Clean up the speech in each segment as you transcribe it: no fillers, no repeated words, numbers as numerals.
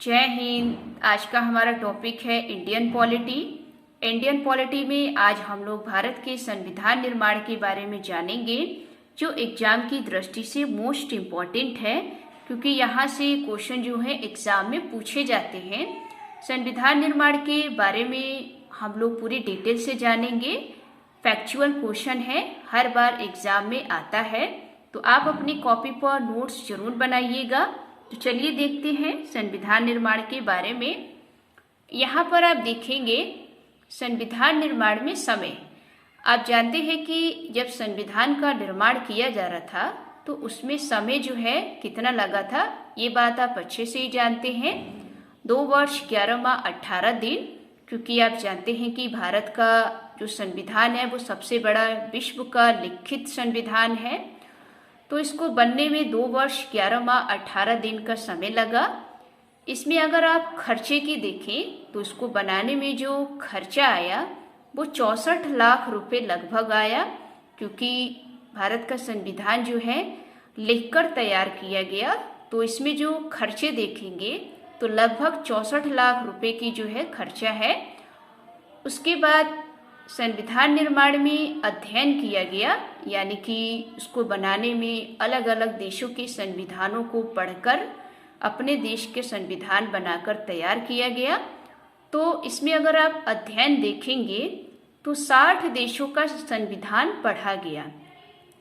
जय हिंद। आज का हमारा टॉपिक है इंडियन पॉलिटी। इंडियन पॉलिटी में आज हम लोग भारत के संविधान निर्माण के बारे में जानेंगे, जो एग्जाम की दृष्टि से मोस्ट इम्पॉर्टेंट है, क्योंकि यहाँ से क्वेश्चन जो है एग्जाम में पूछे जाते हैं। संविधान निर्माण के बारे में हम लोग पूरी डिटेल से जानेंगे। फैक्चुअल क्वेश्चन है, हर बार एग्जाम में आता है, तो आप अपनी कॉपी पर नोट्स जरूर बनाइएगा। तो चलिए देखते हैं संविधान निर्माण के बारे में। यहाँ पर आप देखेंगे संविधान निर्माण में समय। आप जानते हैं कि जब संविधान का निर्माण किया जा रहा था तो उसमें समय जो है कितना लगा था, ये बात आप अच्छे से ही जानते हैं। 2 वर्ष 11 माह 18 दिन, क्योंकि आप जानते हैं कि भारत का जो संविधान है वो सबसे बड़ा विश्व का लिखित संविधान है। तो इसको बनने में 2 वर्ष 11 माह 18 दिन का समय लगा। इसमें अगर आप खर्चे की देखें तो इसको बनाने में जो खर्चा आया वो 64 लाख रुपए लगभग आया, क्योंकि भारत का संविधान जो है लिखकर तैयार किया गया। तो इसमें जो खर्चे देखेंगे तो लगभग 64 लाख रुपए की जो है खर्चा है। उसके बाद संविधान निर्माण में अध्ययन किया गया, यानी कि उसको बनाने में अलग अलग देशों के संविधानों को पढ़कर अपने देश के संविधान बनाकर तैयार किया गया। तो इसमें अगर आप अध्ययन देखेंगे तो 60 देशों का संविधान पढ़ा गया।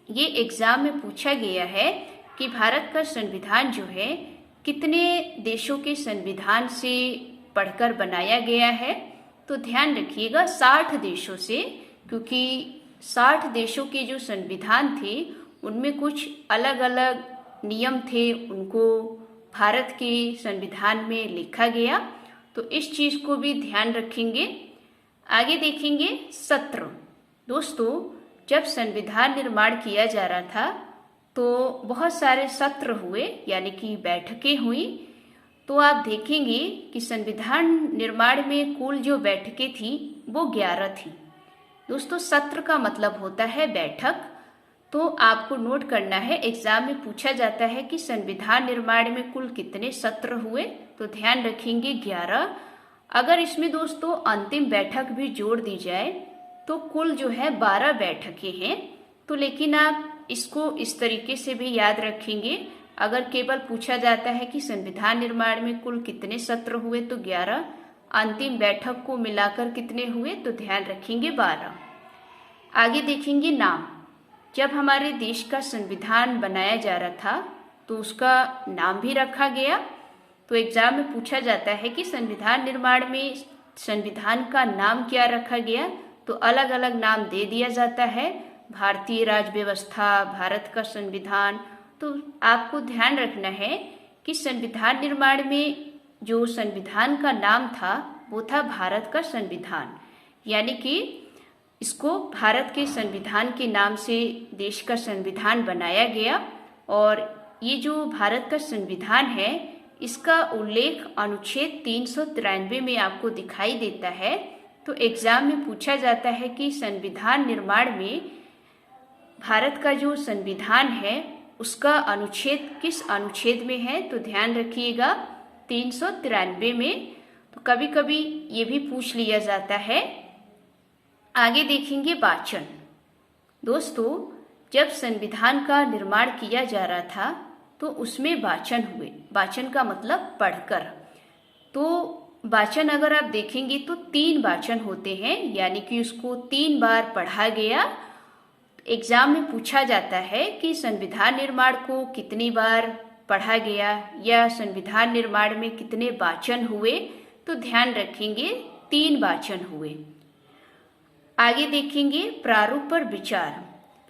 ये एग्जाम में पूछा गया है कि भारत का संविधान जो है कितने देशों के संविधान से पढ़कर बनाया गया है। तो ध्यान रखिएगा 60 देशों से, क्योंकि 60 देशों के जो संविधान थे उनमें कुछ अलग अलग नियम थे, उनको भारत के संविधान में लिखा गया। तो इस चीज को भी ध्यान रखेंगे। आगे देखेंगे सत्र। दोस्तों, जब संविधान निर्माण किया जा रहा था तो बहुत सारे सत्र हुए, यानी कि बैठकें हुई। तो आप देखेंगे कि संविधान निर्माण में कुल जो बैठकें थी वो 11 थी। दोस्तों, सत्र का मतलब होता है बैठक। तो आपको नोट करना है, एग्जाम में पूछा जाता है कि संविधान निर्माण में कुल कितने सत्र हुए, तो ध्यान रखेंगे 11। अगर इसमें दोस्तों अंतिम बैठक भी जोड़ दी जाए तो कुल जो है 12 बैठकें हैं। तो लेकिन आप इसको इस तरीके से भी याद रखेंगे, अगर केवल पूछा जाता है कि संविधान निर्माण में कुल कितने सत्र हुए तो 11, अंतिम बैठक को मिलाकर कितने हुए तो ध्यान रखेंगे 12। आगे देखेंगे नाम। जब हमारे देश का संविधान बनाया जा रहा था तो उसका नाम भी रखा गया। तो एग्जाम में पूछा जाता है कि संविधान निर्माण में संविधान का नाम क्या रखा गया, तो अलग अलग नाम दे दिया जाता है। भारतीय राज्य व्यवस्था, भारत का संविधान। तो आपको ध्यान रखना है कि संविधान निर्माण में जो संविधान का नाम था वो था भारत का संविधान, यानी कि इसको भारत के संविधान के नाम से देश का संविधान बनाया गया। और ये जो भारत का संविधान है इसका उल्लेख अनुच्छेद 393 में आपको दिखाई देता है। तो एग्जाम में पूछा जाता है कि संविधान निर्माण में भारत का जो संविधान है उसका अनुच्छेद किस अनुच्छेद में है, तो ध्यान रखिएगा 393 में। तो कभी कभी ये भी पूछ लिया जाता है। आगे देखेंगे वाचन। दोस्तों, जब संविधान का निर्माण किया जा रहा था तो उसमें वाचन हुए। वाचन का मतलब पढ़कर। तो वाचन अगर आप देखेंगे तो 3 वाचन होते हैं, यानी कि उसको 3 बार पढ़ा गया। एग्जाम में पूछा जाता है कि संविधान निर्माण को कितनी बार पढ़ा गया या संविधान निर्माण में कितने वाचन हुए, तो ध्यान रखेंगे 3 वाचन हुए। आगे देखेंगे प्रारूप पर विचार।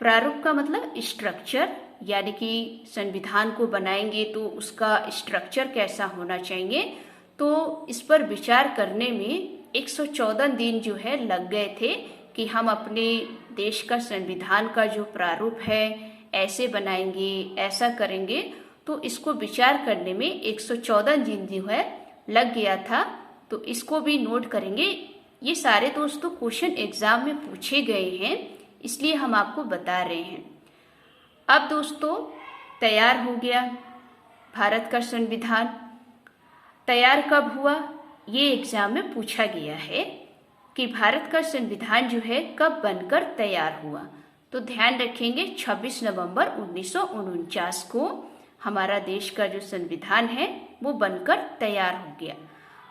प्रारूप का मतलब स्ट्रक्चर, यानी कि संविधान को बनाएंगे तो उसका स्ट्रक्चर कैसा होना चाहिए। तो इस पर विचार करने में 114 दिन जो है लग गए थे कि हम अपने देश का संविधान का जो प्रारूप है ऐसे बनाएंगे, ऐसा करेंगे। तो इसको विचार करने में 114 दिन जो है लग गया था। तो इसको भी नोट करेंगे। ये सारे दोस्तों क्वेश्चन एग्जाम में पूछे गए हैं, इसलिए हम आपको बता रहे हैं। अब दोस्तों तैयार हो गया भारत का संविधान। तैयार कब हुआ, ये एग्जाम में पूछा गया है कि भारत का संविधान जो है कब बनकर तैयार हुआ। तो ध्यान रखेंगे 26 नवंबर 1949 को हमारा देश का जो संविधान है वो बनकर तैयार हो गया।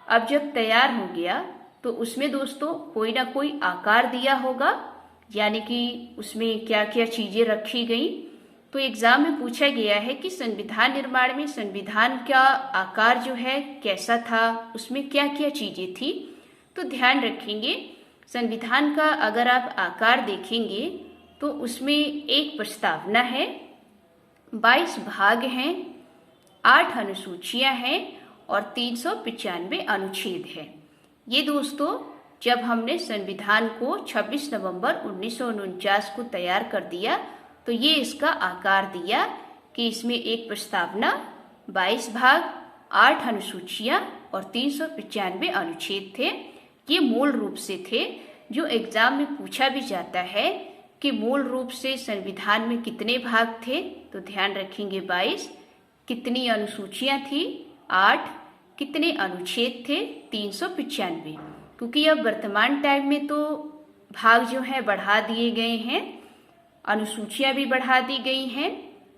अब जब तैयार हो गया तो उसमें दोस्तों कोई ना कोई आकार दिया होगा, यानी कि उसमें क्या क्या चीजें रखी गई। तो एग्जाम में पूछा गया है कि संविधान निर्माण में संविधान का आकार जो है कैसा था, उसमें क्या क्या चीजें थी। तो ध्यान रखेंगे संविधान का अगर आप आकार देखेंगे तो उसमें एक प्रस्तावना है, 22 भाग हैं, 8 अनुसूचियां हैं और 395 अनुच्छेद है। ये दोस्तों जब हमने संविधान को 26 नवंबर 1949 को तैयार कर दिया तो ये इसका आकार दिया कि इसमें एक प्रस्तावना, 22 भाग, 8 अनुसूचियां और 395 अनुच्छेद थे। ये मूल रूप से थे जो एग्जाम में पूछा भी जाता है कि मूल रूप से संविधान में कितने भाग थे। तो ध्यान रखेंगे 22, कितनी अनुसूचियां थी 8, कितने अनुच्छेद थे 395। क्योंकि अब वर्तमान टाइम में तो भाग जो है बढ़ा दिए गए हैं, अनुसूचियां भी बढ़ा दी गई हैं,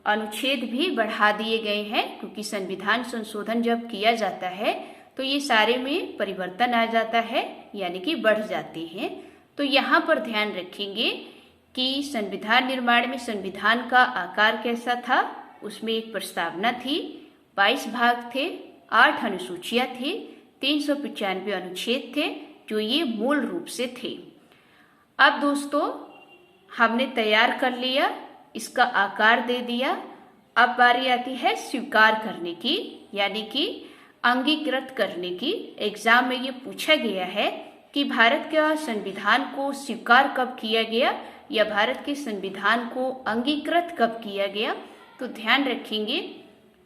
अनुच्छेद भी बढ़ा दिए गए हैं, क्योंकि संविधान संशोधन जब किया जाता है तो ये सारे में परिवर्तन आ जाता है, यानी कि बढ़ जाते हैं। तो यहाँ पर ध्यान रखेंगे कि संविधान निर्माण में संविधान का आकार कैसा था। उसमें एक प्रस्तावना थी, 22 भाग थे, 8 अनुसूचियां थी, 395 अनुच्छेद थे जो ये मूल रूप से थे। अब दोस्तों हमने तैयार कर लिया, इसका आकार दे दिया। अब बारी आती है स्वीकार करने की, यानी कि अंगीकृत करने की। एग्जाम में ये पूछा गया है कि भारत के संविधान को स्वीकार कब किया गया या भारत के संविधान को अंगीकृत कब किया गया। तो ध्यान रखेंगे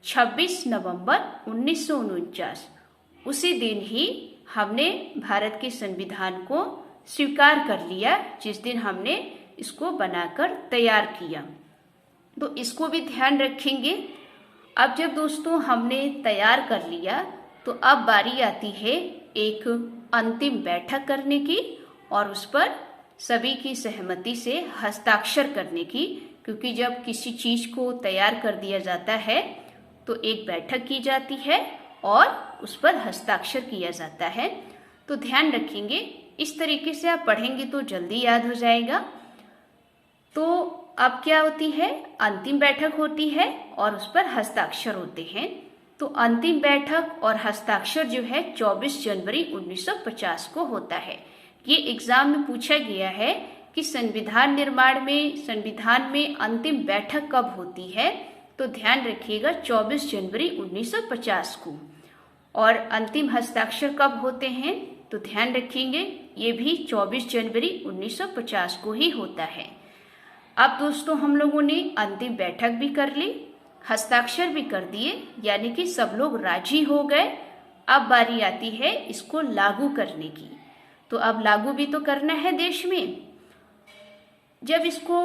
26 नवंबर 1949, उसी दिन ही हमने भारत के संविधान को स्वीकार कर लिया, जिस दिन हमने इसको बनाकर तैयार किया। तो इसको भी ध्यान रखेंगे। अब जब दोस्तों हमने तैयार कर लिया तो अब बारी आती है एक अंतिम बैठक करने की और उस पर सभी की सहमति से हस्ताक्षर करने की। क्योंकि जब किसी चीज को तैयार कर दिया जाता है तो एक बैठक की जाती है और उस पर हस्ताक्षर किया जाता है। तो ध्यान रखेंगे, इस तरीके से आप पढ़ेंगे तो जल्दी याद हो जाएगा। तो अब क्या होती है, अंतिम बैठक होती है और उस पर हस्ताक्षर होते हैं। तो अंतिम बैठक और हस्ताक्षर जो है 24 जनवरी 1950 को होता है। ये एग्जाम में पूछा गया है कि संविधान निर्माण में संविधान में अंतिम बैठक कब होती है। तो ध्यान रखिएगा 24 जनवरी 1950 को। और अंतिम हस्ताक्षर कब होते हैं तो ध्यान रखेंगे ये भी 24 जनवरी 1950 को ही होता है। अब दोस्तों हम लोगों ने अंतिम बैठक भी कर ली, हस्ताक्षर भी कर दिए, यानी कि सब लोग राजी हो गए। अब बारी आती है इसको लागू करने की। तो अब लागू भी तो करना है देश में। जब इसको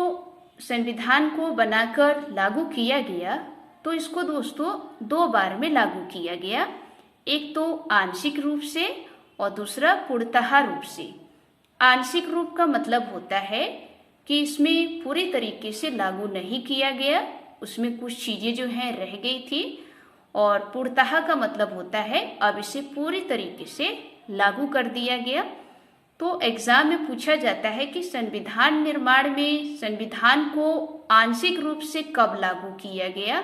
संविधान को बनाकर लागू किया गया तो इसको दोस्तों 2 बार में लागू किया गया। एक तो आंशिक रूप से और दूसरा पूर्णतः रूप से। आंशिक रूप का मतलब होता है कि इसमें पूरी तरीके से लागू नहीं किया गया, उसमें कुछ चीजें जो हैं रह गई थी। और पूर्णतः का मतलब होता है अब इसे पूरी तरीके से लागू कर दिया गया। तो एग्जाम में पूछा जाता है कि संविधान निर्माण में संविधान को आंशिक रूप से कब लागू किया गया।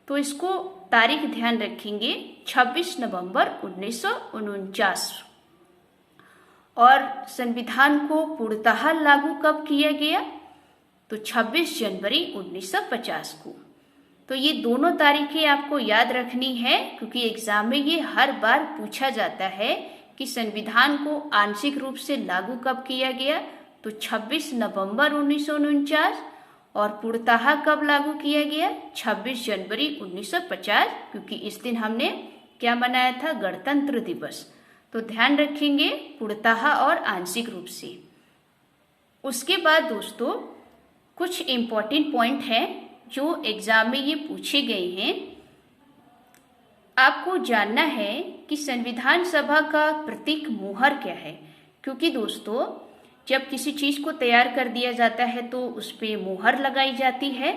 तो इसको तारीख ध्यान रखेंगे 26 नवंबर 1949। और संविधान को पूर्णतः लागू कब किया गया तो 26 जनवरी 1950 को। तो ये दोनों तारीखें आपको याद रखनी है, क्योंकि एग्जाम में ये हर बार पूछा जाता है कि संविधान को आंशिक रूप से लागू कब किया गया तो 26 नवंबर 1949 और पूर्णतः कब लागू किया गया 26 जनवरी 1950, क्योंकि इस दिन हमने क्या मनाया था, गणतंत्र दिवस। तो ध्यान रखेंगे पूर्णतः और आंशिक रूप से। उसके बाद दोस्तों कुछ इम्पोर्टेंट पॉइंट है जो एग्जाम में ये पूछे गए हैं। आपको जानना है कि संविधान सभा का प्रतीक मोहर क्या है, क्योंकि दोस्तों जब किसी चीज को तैयार कर दिया जाता है तो उस पे मोहर लगाई जाती है।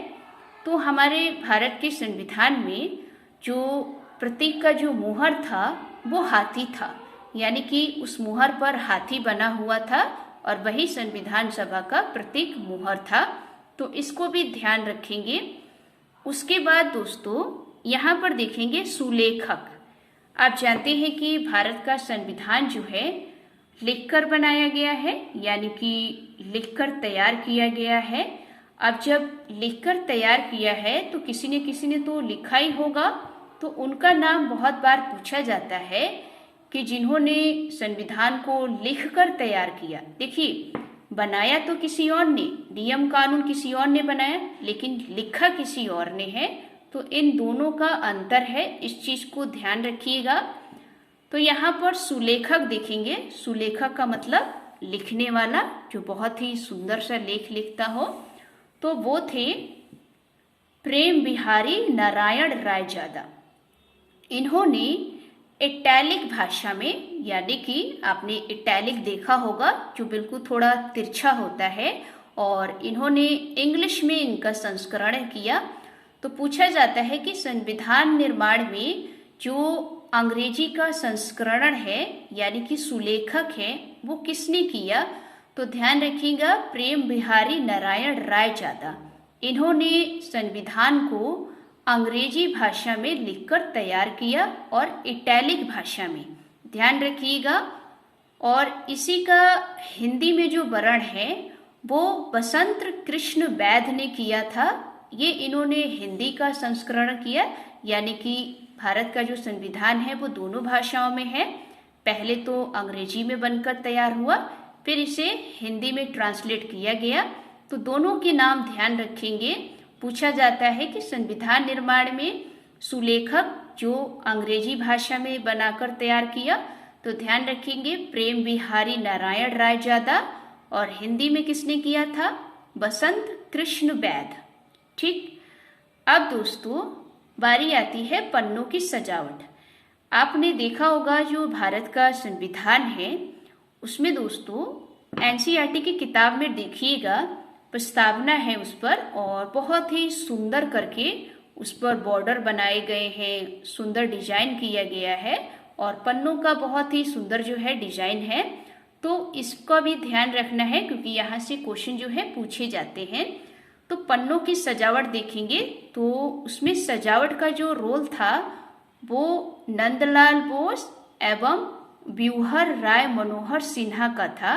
तो हमारे भारत के संविधान में जो प्रतीक का जो मोहर था वो हाथी था, यानी कि उस मोहर पर हाथी बना हुआ था और वही संविधान सभा का प्रतीक मोहर था। तो इसको भी ध्यान रखेंगे। उसके बाद दोस्तों यहाँ पर देखेंगे सुलेखक। आप जानते हैं कि भारत का संविधान जो है लिखकर बनाया गया है, यानी कि लिखकर तैयार किया गया है। अब जब लिखकर तैयार किया है तो किसी ने तो लिखा ही होगा, तो उनका नाम बहुत बार पूछा जाता है कि जिन्होंने संविधान को लिखकर तैयार किया। देखिए, बनाया तो किसी और ने, नियम कानून किसी और ने बनाया, लेकिन लिखा किसी और ने है। तो इन दोनों का अंतर है, इस चीज को ध्यान रखिएगा। तो यहाँ पर सुलेखक देखेंगे। सुलेखक का मतलब लिखने वाला, जो बहुत ही सुंदर सा लेख लिखता हो। तो वो थे प्रेम बिहारी नारायण रायजादा। इन्होंने इटैलिक भाषा में, यानी कि आपने इटैलिक देखा होगा जो बिल्कुल थोड़ा तिरछा होता है, और इन्होंने इंग्लिश में इनका संस्करण किया। तो पूछा जाता है कि संविधान निर्माण में जो अंग्रेजी का संस्करण है, यानी कि सुलेखक है, वो किसने किया? तो ध्यान रखिएगा, प्रेम बिहारी नारायण रायजादा। इन्होंने संविधान को अंग्रेजी भाषा में लिखकर तैयार किया और इटैलिक भाषा में, ध्यान रखिएगा। और इसी का हिंदी में जो वर्ण है वो बसंत कृष्ण वैद्य ने किया था। ये इन्होंने हिंदी का संस्करण किया, यानी कि भारत का जो संविधान है वो दोनों भाषाओं में है। पहले तो अंग्रेजी में बनकर तैयार हुआ, फिर इसे हिंदी में ट्रांसलेट किया गया। तो दोनों के नाम ध्यान रखेंगे। पूछा जाता है कि संविधान निर्माण में सुलेखक जो अंग्रेजी भाषा में बनाकर तैयार किया, तो ध्यान रखेंगे प्रेम बिहारी नारायण रायजादा, और हिंदी में किसने किया था? बसंत कृष्ण वैद्य। ठीक। अब दोस्तों बारी आती है पन्नों की सजावट। आपने देखा होगा जो भारत का संविधान है उसमें दोस्तों एनसीईआरटी की किताब में देखिएगा, प्रस्तावना है उस पर, और बहुत ही सुंदर करके उस पर बॉर्डर बनाए गए हैं, सुंदर डिजाइन किया गया है, और पन्नों का बहुत ही सुंदर जो है डिजाइन है। तो इसका भी ध्यान रखना है, क्योंकि यहाँ से क्वेश्चन जो है पूछे जाते हैं। तो पन्नों की सजावट देखेंगे तो उसमें सजावट का जो रोल था वो नंदलाल बोस एवं व्यूहर राय मनोहर सिन्हा का था।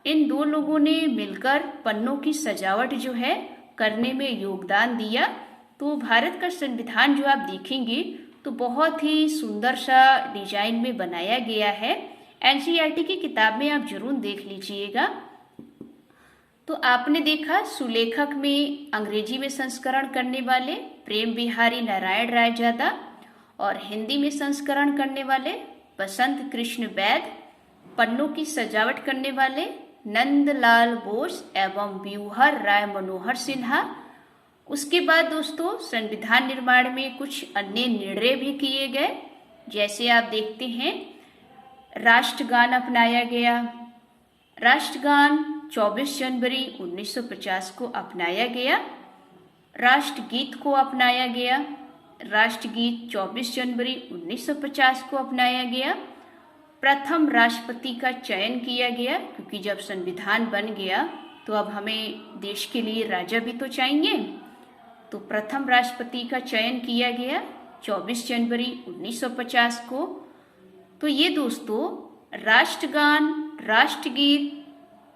इन दो लोगों ने मिलकर पन्नों की सजावट जो है करने में योगदान दिया। तो भारत का संविधान जो आप देखेंगे तो बहुत ही सुंदर सा डिजाइन में बनाया गया है। एनसीईआरटी की किताब में आप जरूर देख लीजिएगा। तो आपने देखा सुलेखक में अंग्रेजी में संस्करण करने वाले प्रेम बिहारी नारायण रायजादा, और हिंदी में संस्करण करने वाले बसंत कृष्ण वैद्य, पन्नों की सजावट करने वाले नंदलाल बोस एवं व्यूहर राय मनोहर सिन्हा। उसके बाद दोस्तों संविधान निर्माण में कुछ अन्य निर्णय भी किए गए, जैसे आप देखते हैं राष्ट्रगान अपनाया गया। राष्ट्रगान 24 जनवरी 1950 को अपनाया गया। राष्ट्रगीत को अपनाया गया। राष्ट्रगीत 24 जनवरी 1950 को अपनाया गया। प्रथम राष्ट्रपति का चयन किया गया, क्योंकि जब संविधान बन गया तो अब हमें देश के लिए राजा भी तो चाहिए। तो प्रथम राष्ट्रपति का चयन किया गया 24 जनवरी 1950 को। तो ये दोस्तों राष्ट्रगान, राष्ट्रगीत,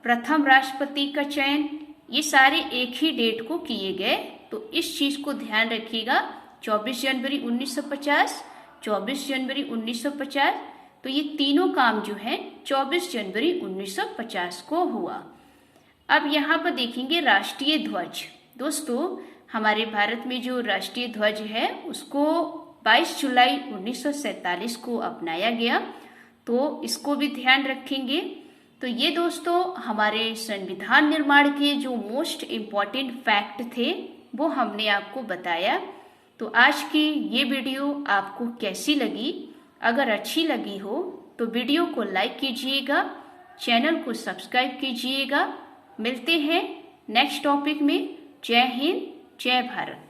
प्रथम राष्ट्रपति का चयन, ये सारे एक ही डेट को किए गए। तो इस चीज को ध्यान रखिएगा, 24 जनवरी 1950, 24 जनवरी 1950। तो ये तीनों काम जो है 24 जनवरी 1950 को हुआ। अब यहाँ पर देखेंगे राष्ट्रीय ध्वज। दोस्तों हमारे भारत में जो राष्ट्रीय ध्वज है उसको 22 जुलाई 1947 को अपनाया गया। तो इसको भी ध्यान रखेंगे। तो ये दोस्तों हमारे संविधान निर्माण के जो मोस्ट इम्पॉर्टेंट फैक्ट थे वो हमने आपको बताया। तो आज की ये वीडियो आपको कैसी लगी? अगर अच्छी लगी हो तो वीडियो को लाइक कीजिएगा, चैनल को सब्सक्राइब कीजिएगा। मिलते हैं नेक्स्ट टॉपिक में। जय हिंद, जय भारत।